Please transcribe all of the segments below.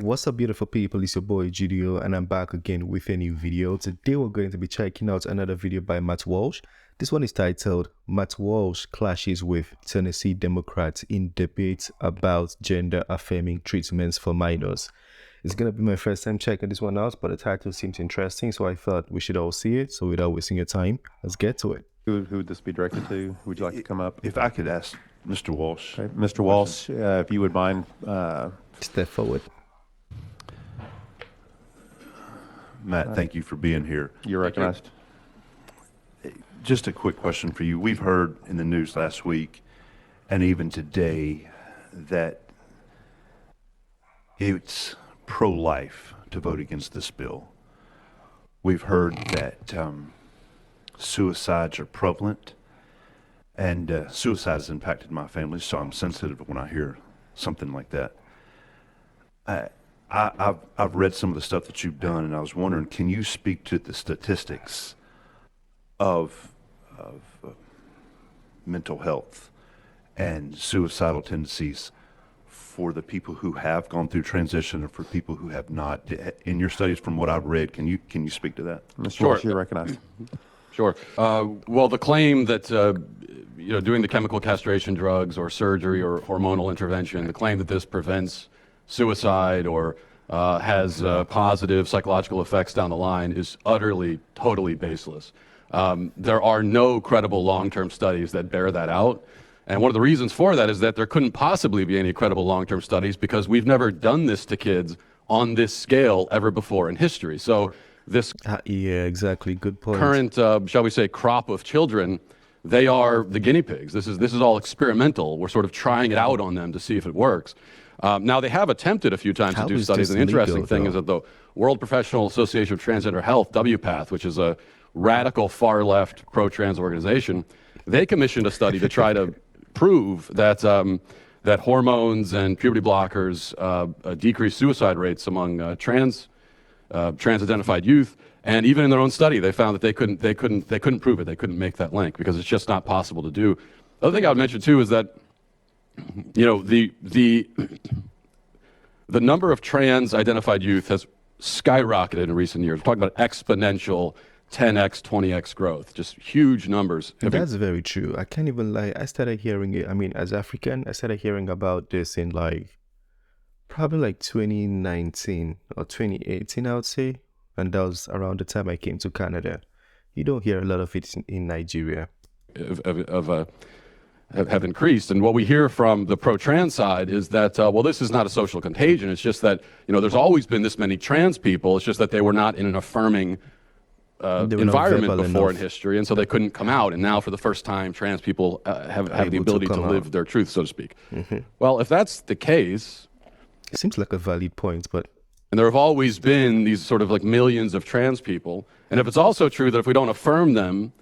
What's up, beautiful people? It's your boy Judeo, and I'm back again with a new video. Today we're going to be checking out another video by Matt Walsh. This one is titled Matt Walsh Clashes with Tennessee Democrats in Debate About Gender-Affirming Treatments for Minors. It's going to be my first time checking this one out, but the title seems interesting, so I thought we should all see it. So without wasting your time, let's get to it. Who would this be directed to? Would you like to come up? If I could ask Mr. Walsh. Okay. Mr. Walsh, if you would mind. Step forward. Matt, thank you for being here. You're recognized. Just a quick question for you. We've heard in the news last week and even today that it's pro-life to vote against this bill. We've heard that suicides are prevalent, and suicide has impacted my family, so I'm sensitive when I hear something like that. I've read some of the stuff that you've done, and I was wondering, can you speak to the statistics of mental health and suicidal tendencies for the people who have gone through transition and for people who have not? In your studies, from what I've read, can you speak to that? Mr. Walsh, you're recognized. Sure. Well, the claim that doing the chemical castration drugs or surgery or hormonal intervention, the claim that this prevents suicide or has positive psychological effects down the line is utterly, totally baseless. There are no credible long-term studies that bear that out. And one of the reasons for that is that there couldn't possibly be any credible long-term studies because we've never done this to kids on this scale ever before in history. So this Yeah, exactly. Good point. current, shall we say, crop of children, they are the guinea pigs. This is all experimental. We're sort of trying it out on them to see if it works. Now, they have attempted a few times How to do is studies, this and the interesting legal, thing though? is that the World Professional Association of Transgender Health, WPATH, which is a radical far-left pro-trans organization, they commissioned a study to try to prove that that hormones and puberty blockers decrease suicide rates among trans-identified youth. And even in their own study, they found that they couldn't prove it. They couldn't make that link because it's just not possible to do. The other thing I would mention too is that the number of trans-identified youth has skyrocketed in recent years. We're talking about exponential 10x, 20x growth, just huge numbers. That's very true. I can't even lie. I started hearing it. I mean, as African, I started hearing about this in probably 2019 or 2018, I would say. And that was around the time I came to Canada. You don't hear a lot of it in Nigeria. Have increased. And what we hear from the pro-trans side is that, well, this is not a social contagion. It's just that, there's always been this many trans people. It's just that they were not in an affirming environment before in history, and so they couldn't come out. And now, for the first time, trans people have the ability to live their truth, so to speak. Mm-hmm. Well, if that's the case, it seems like a valid point, but and there have always been these sort of millions of trans people, and if it's also true that if we don't affirm them,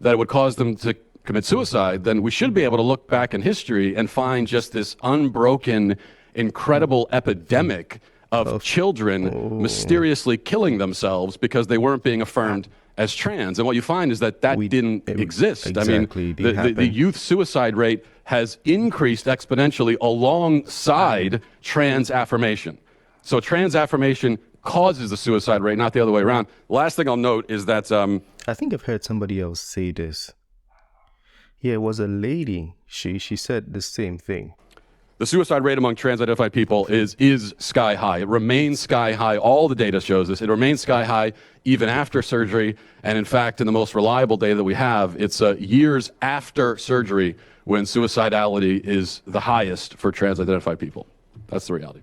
that it would cause them to commit suicide, then we should be able to look back in history and find just this unbroken, incredible epidemic of children mysteriously killing themselves because they weren't being affirmed as trans. And what you find is that didn't exist. Exactly, the youth suicide rate has increased exponentially alongside trans affirmation. So trans affirmation causes the suicide rate, not the other way around. Last thing I'll note is that I think I've heard somebody else say this. Yeah, it was a lady. She said the same thing. the suicide rate among trans-identified people is sky high. It remains sky high. All the data shows this. It remains sky high even after surgery. And in fact, in the most reliable data that we have, it's years after surgery when suicidality is the highest for trans-identified people. That's the reality.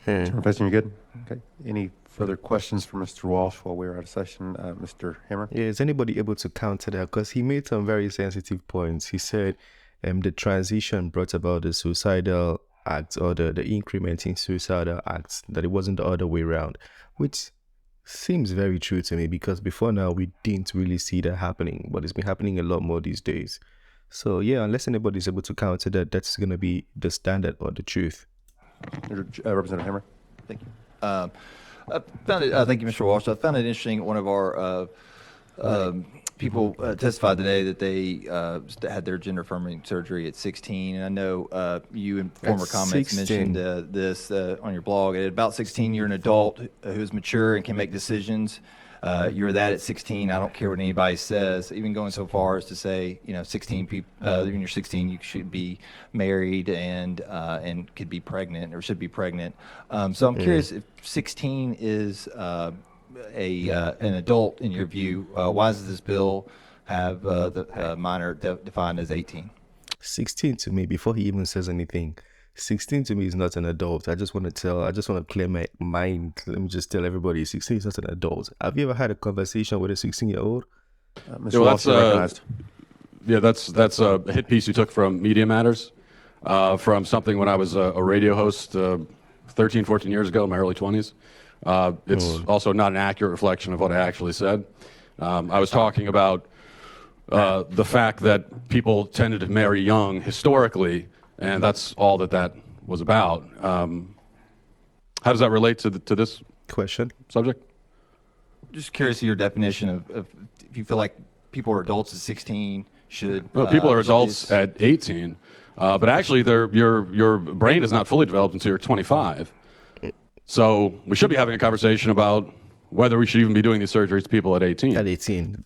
Professor, you good? Okay. Any further questions for Mr. Walsh while we're out of session? Mr. Hammer? Yeah, is anybody able to counter that? Because he made some very sensitive points. He said the transition brought about the suicidal acts or the increment in suicidal acts, that it wasn't the other way around, which seems very true to me, because before now we didn't really see that happening, but it's been happening a lot more these days. So yeah, unless anybody's able to counter that, that's going to be the standard or the truth. Representative Hammer? Thank you. I found it, thank you, Mr. Walsh. I found it interesting. One of our people testified today that they had their gender-affirming surgery at 16, and I know you in former comments 16. mentioned this on your blog. At about 16, you're an adult who's mature and can make decisions. You're that at 16. I don't care what anybody says, even going so far as to say, 16 people, when you're 16, you should be married and could be pregnant or should be pregnant. So I'm curious if 16 is an adult in your view. Why does this bill have the minor defined as 18? 16 to me, before he even says anything, 16 to me is not an adult. I just want to clear my mind. Let me just tell everybody, 16 is not an adult. Have you ever had a conversation with a 16-year-old? Mr. Walsh, you're recognized. Yeah, that's a hit piece you took from Media Matters, from something when I was a radio host 13, 14 years ago in my early 20s. It's also not an accurate reflection of what I actually said. I was talking about the fact that people tended to marry young historically, and that's all that was about. How does that relate to this Question? subject? Just curious of your definition of if you feel like people are adults at 16 should. Well, people are should adults this- at 18, but actually your brain is not fully developed until you're 25. So we should be having a conversation about whether we should even be doing these surgeries to people at 18. At 18.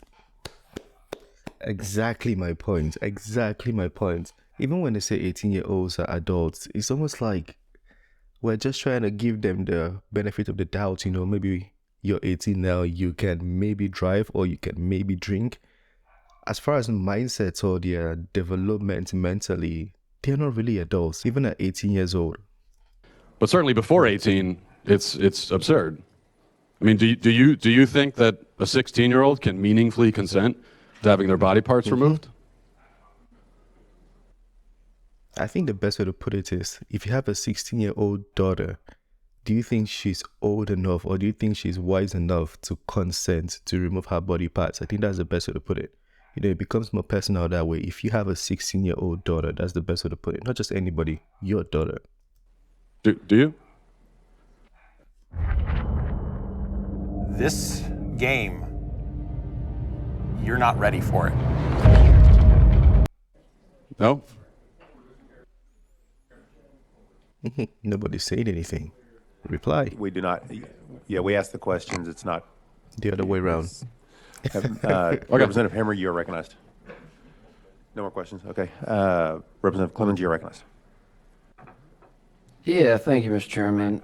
Exactly my point. Exactly my point. Even when they say 18-year-olds are adults, it's almost like we're just trying to give them the benefit of the doubt. Maybe you're 18 now, you can maybe drive or you can maybe drink. As far as mindsets or their development mentally, they're not really adults, even at 18 years old. But certainly before 18, it's absurd. I mean, do you think that a 16-year-old can meaningfully consent to having their body parts removed? I think the best way to put it is, if you have a 16-year-old daughter, do you think she's old enough or do you think she's wise enough to consent to remove her body parts? I think that's the best way to put it. It becomes more personal that way. If you have a 16-year-old daughter, that's the best way to put it. Not just anybody, your daughter. Do you? This game, you're not ready for it. No? Nobody's saying anything. Reply. We do not, yeah, we ask the questions. It's not. The other way around. Representative Hammer, you are recognized. No more questions? Okay. Representative Clemens, you are recognized. Yeah, thank you, Mr. Chairman.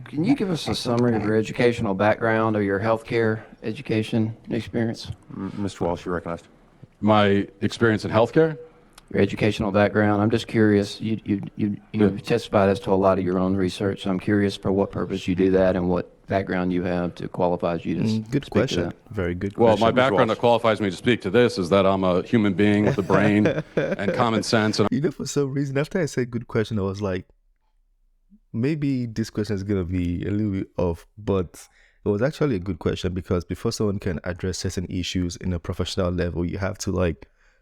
Can you give us a summary of your educational background or your healthcare education experience? Mr. Walsh, you're recognized. My experience in healthcare? Your educational background. I'm just curious. You testified as to a lot of your own research. So I'm curious for what purpose you do that and what background you have to qualify you to Good speak to question. that. Very good Well, question. my background Walsh. that qualifies me to speak to this is that I'm a human being with a brain and common sense. And For some reason, after I said good question, I was like, maybe this question is going to be a little bit off, but it was actually a good question because before someone can address certain issues in a professional level, you have to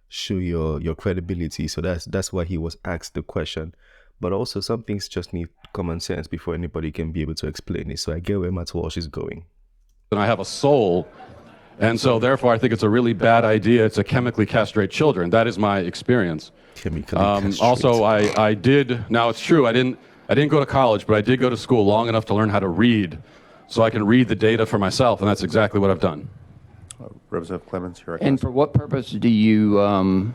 show your credibility. So that's why he was asked the question. But also some things just need common sense before anybody can be able to explain it. So I get where Matt Walsh is going. I have a soul. And so therefore I think it's a really bad idea to chemically castrate children. That is my experience. Chemically castrate. Also, I did, now it's true, I didn't go to college, but I did go to school long enough to learn how to read so I can read the data for myself, and that's exactly what I've done. Representative Clemens, you're And recognized. for what purpose do you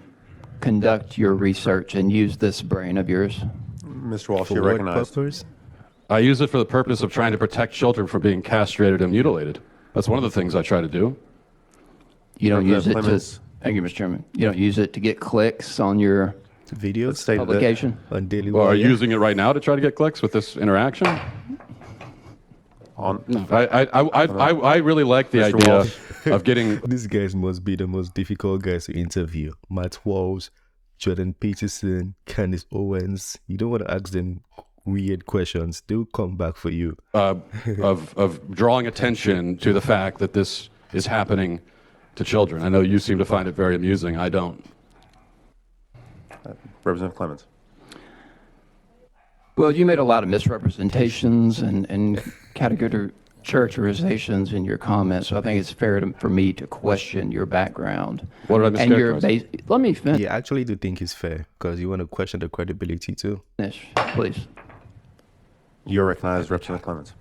conduct your research and use this brain of yours? Mr. Walsh, For you're what recognized. purpose? I use it for the purpose of trying to protect children from being castrated and mutilated. That's one of the things I try to do. You don't use it to. Clemens. Thank you, Mr. Chairman. You don't use it to get clicks on your Videos Stated that- publication? on Daily Well, are you Wire? using it right now to try to get clicks with this interaction? On, I really like the Mr. idea Walsh. of getting. These guys must be the most difficult guys to interview. Matt Walsh, Jordan Peterson, Candace Owens. You don't want to ask them weird questions. They'll come back for you. of drawing attention to the fact that this is happening to children. I know you seem to find it very amusing. I don't. Representative Clemens. Well, you made a lot of misrepresentations and characterizations in your comments, so I think it's fair for me to question your background. What did I And your mischaracterize? let me finish, Yeah, I actually do think it's fair because you want to question the credibility too. please. You're recognized, Representative Clemens.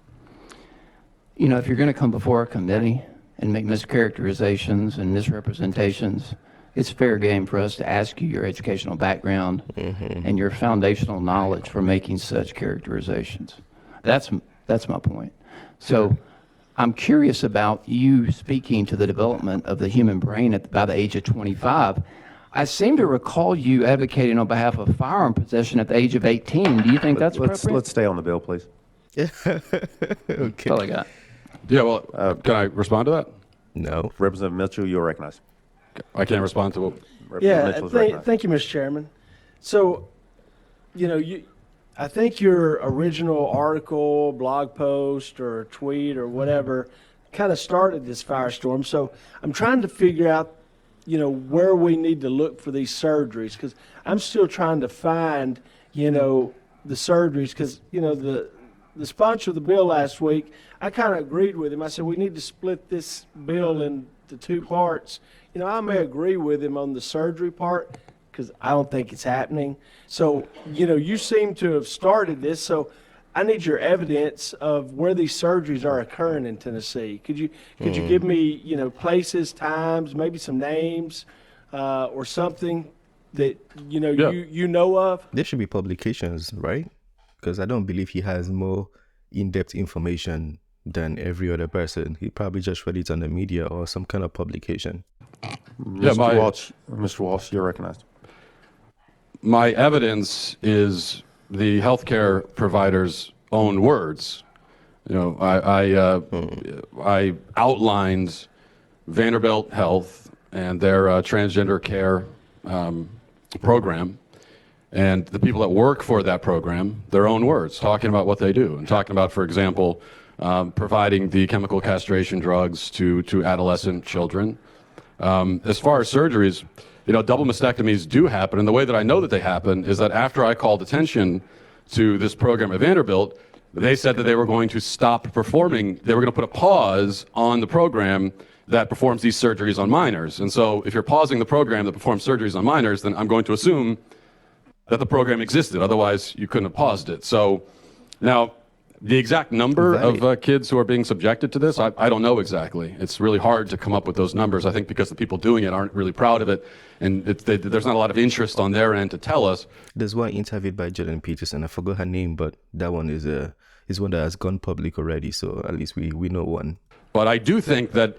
You know, if you're going to come before a committee and make mischaracterizations and misrepresentations, it's fair game for us to ask you your educational background and your foundational knowledge for making such characterizations. That's my point. So I'm curious about you speaking to the development of the human brain by the age of 25. I seem to recall you advocating on behalf of firearm possession at the age of 18. Do you think that's appropriate? Let's stay on the bill, please. Okay. That's all I got. Yeah, well, can I respond to that? No. Representative Mitchell, you're recognized. I can't respond to what. Representative Yeah, Mitchell is recognized. thank you, Mr. Chairman. So, I think your original article, blog post, or tweet, or whatever, kind of started this firestorm. So I'm trying to figure out, where we need to look for these surgeries, because I'm still trying to find, the surgeries, because, the sponsor of the bill last week, I kind of agreed with him. I said, we need to split this bill into two parts. I may agree with him on the surgery part, because I don't think it's happening. So, you seem to have started this, so I need your evidence of where these surgeries are occurring in Tennessee. Could you give me, places, times, maybe some names, or something that, Yeah. you know of? There should be publications, right? Because I don't believe he has more in-depth information than every other person. He probably just read it on the media or some kind of publication. Yeah, Mr. Walsh, you're recognized. My evidence is the healthcare provider's own words. I outlined Vanderbilt Health and their transgender care program, and the people that work for that program, their own words, talking about what they do, and talking about, for example, providing the chemical castration drugs to adolescent children. As far as surgeries, double mastectomies do happen, and the way that I know that they happen is that after I called attention to this program at Vanderbilt, they said that they were going to stop performing, they were going to put a pause on the program that performs these surgeries on minors. And so if you're pausing the program that performs surgeries on minors, then I'm going to assume that the program existed. Otherwise, you couldn't have paused it. So now, the exact number of kids who are being subjected to this, I don't know exactly. It's really hard to come up with those numbers, I think, because the people doing it aren't really proud of it, and there's not a lot of interest on their end to tell us. There's one interviewed by Jordan Peterson. I forgot her name, but that one is one that has gone public already, so at least we know one. But I do think that,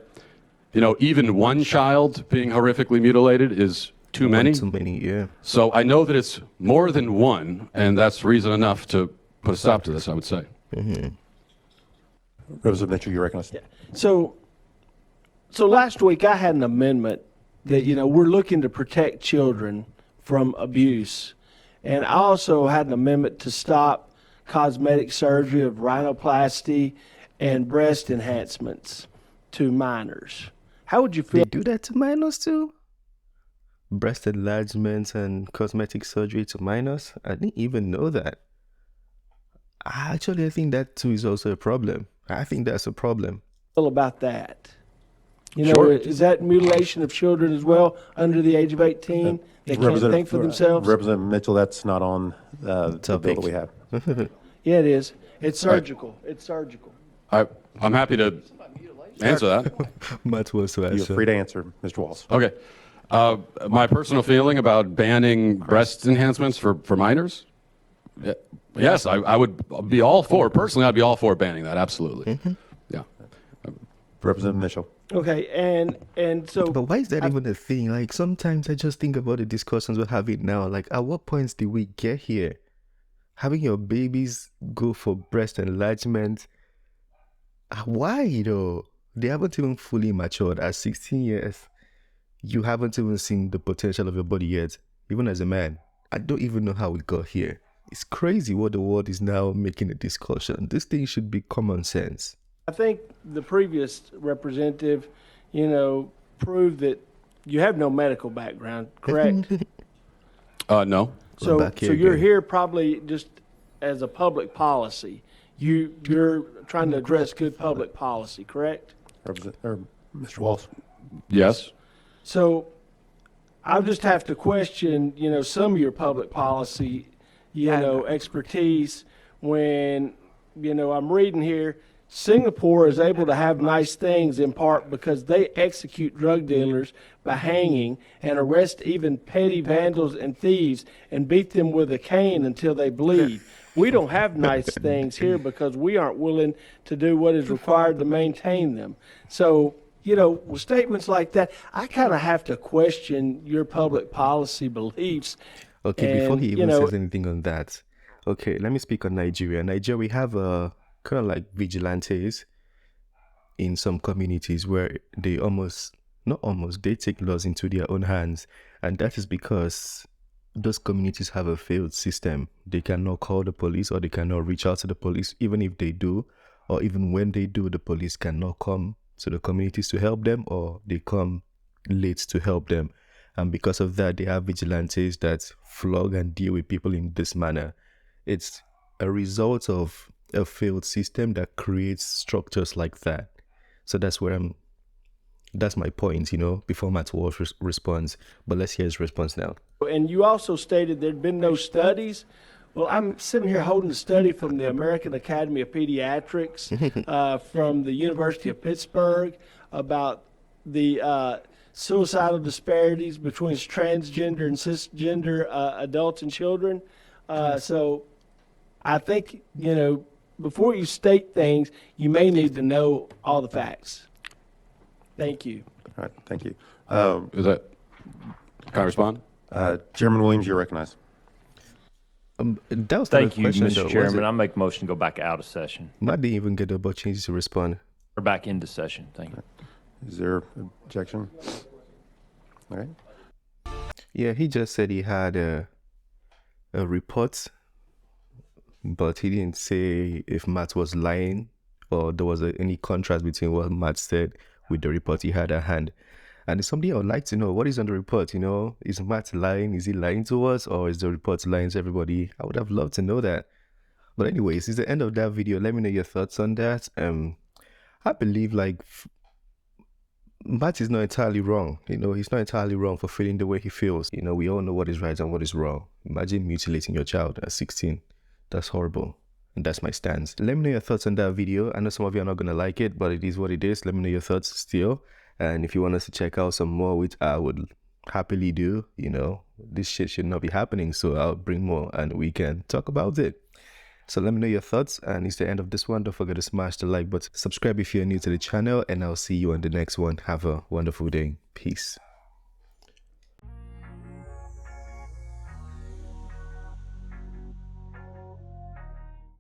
even one child being horrifically mutilated is too many. Too many, yeah. So I know that it's more than one, and that's reason enough to put a stop to this, I would say. Representative Mitchell, you're recognized. Yeah. So last week I had an amendment that, we're looking to protect children from abuse. And I also had an amendment to stop cosmetic surgery of rhinoplasty and breast enhancements to minors. How would you feel? they do that to minors too? Breast enlargements and cosmetic surgery to minors? I didn't even know that. Actually, I think that too is also a problem. I think that's a problem. About that? Sure. Is that mutilation of children as well under the age of 18? They can't think for themselves? Representative Mitchell, that's not on the bill Topic. that we have. Yeah, it is. It's surgical. It's surgical. I'm happy to answer that. Matt wants to You're answer. free to answer, Mr. Walsh. Okay. My personal feeling about banning breast enhancements for minors? Yes, I would be all for, personally, I'd be all for banning that, absolutely. Yeah. Representative Mitchell. Okay, and so But why is that even a thing? Like, sometimes I just think about the discussions we're having now. Like, at what points did we get here? Having your babies go for breast enlargement. Why, though? They haven't even fully matured. At 16 years, you haven't even seen the potential of your body yet, even as a man. I don't even know how we got here. It's crazy what the world is now making a discussion. This thing should be common sense. I think the previous representative, proved that you have no medical background, correct? No. So back here you're again. here probably just as a public policy. you're trying to address good public policy, correct? Mr. Walsh? Yes. So I'll just have to question, some of your public policy, expertise when, I'm reading here, Singapore is able to have nice things in part because they execute drug dealers by hanging and arrest even petty vandals and thieves and beat them with a cane until they bleed. We don't have nice things here because we aren't willing to do what is required to maintain them. So, with statements like that, I kind of have to question your public policy beliefs. Okay, before And, he even says anything on that, okay, let me speak on Nigeria. Nigeria, we have a kind of like vigilantes in some communities where they they take laws into their own hands. And that is because those communities have a failed system. They cannot call the police or they cannot reach out to the police. Even if they do, or even when they do, the police cannot come to the communities to help them, or they come late to help them. And because of that, they have vigilantes that flog and deal with people in this manner. It's a result of a failed system that creates structures like that. So that's my point, before Matt Walsh responds. But let's hear his response now. And you also stated there'd been no studies. Well, I'm sitting here holding a study from the American Academy of Pediatrics, from the University of Pittsburgh, about the suicidal disparities between transgender and cisgender adults and children. So I think, before you state things, you may need to know all the facts. Thank you. All right, thank you. Can I respond? Chairman Williams, you're recognized. That was Thank the you, question, Mr. though, was Chairman. it? I make a motion to go back out of session Matt didn't even get the opportunity to respond. or back into session. Thank you. Is there objection? All right. Yeah, he just said he had a report, but he didn't say if Matt was lying or there was any contrast between what Matt said with the report he had at hand. And it's something I would like to know. What is on the report? Is Matt lying? Is he lying to us, or is the report lying to everybody? I would have loved to know that. But anyways, it's the end of that video. Let me know your thoughts on that. I believe Matt is not entirely wrong. He's not entirely wrong for feeling the way he feels. We all know what is right and what is wrong. Imagine mutilating your child at 16. That's horrible. And that's my stance. Let me know your thoughts on that video. I know some of you are not going to like it, but it is what it is. Let me know your thoughts still. And if you want us to check out some more, which I would happily do, this shit should not be happening. So I'll bring more and we can talk about it. So let me know your thoughts. And it's the end of this one. Don't forget to smash the like button. Subscribe if you're new to the channel. And I'll see you on the next one. Have a wonderful day. Peace.